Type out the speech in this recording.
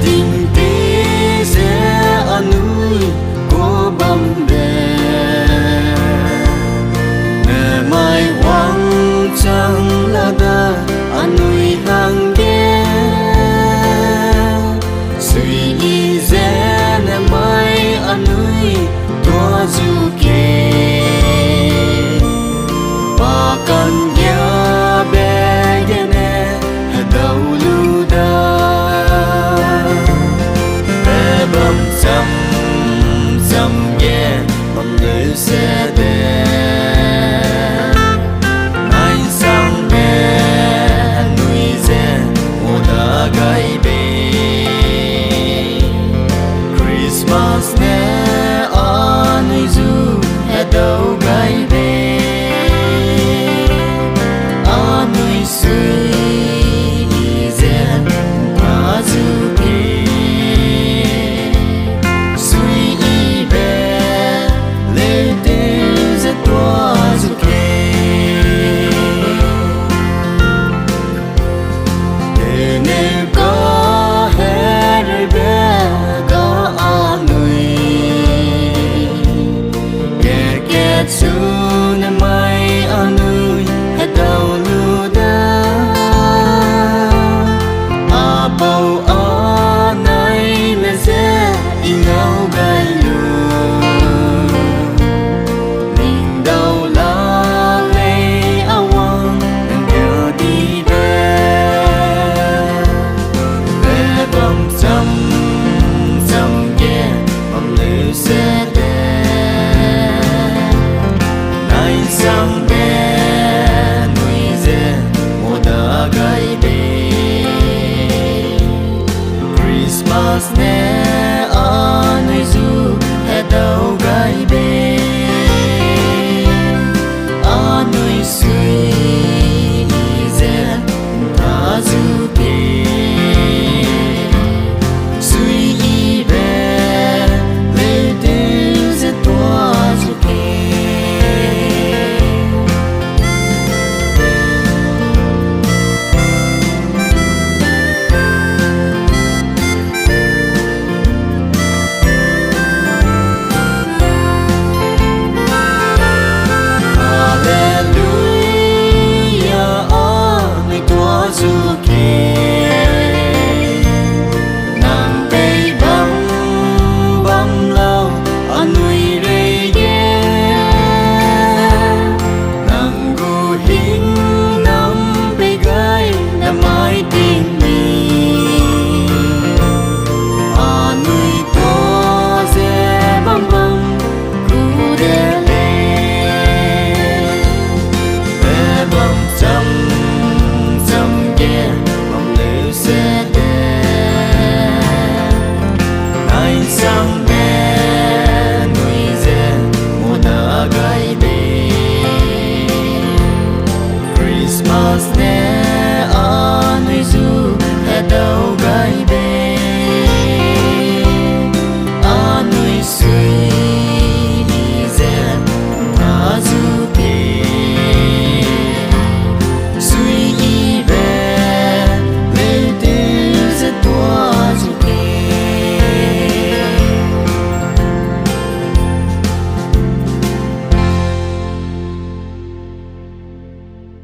tình tế sẽ an ủi của bầm bè mẹ mai hoang chẳng là đã an ủi hàng ghé suy nghĩ dễ nè mai an ủi tua du kê và con nhớ bé ghé nè đầu lưu đa bé bầm chăm chăm ghé bầm nơi xe đè ai sang bé nuôi dê mùa đã gai bê Christmas nè nuôi du đầu gai bê nuôi suy dê ta du kê suy bé lê tê dê toa du kê để nè có hết rồi bé có an ủi kẻ chú nè mai an ủi hết đầu lưu đá bầu này mẹ sẽ đi ngao gai luôn mình đâu là lấy awang em kêu đi về bầm chăm chăm ghé bầm lưu xe đè nay sang bé nuôi dê mùa đã gai bê Christmas nè nuôi du hết đầu gai bê nuôi suy dê ta du kê suy bé lê tê dê toa du kê sang bé nuôi dê mùa đã gai bê Christmas nè nuôi du hết đầu gai bê nuôi suy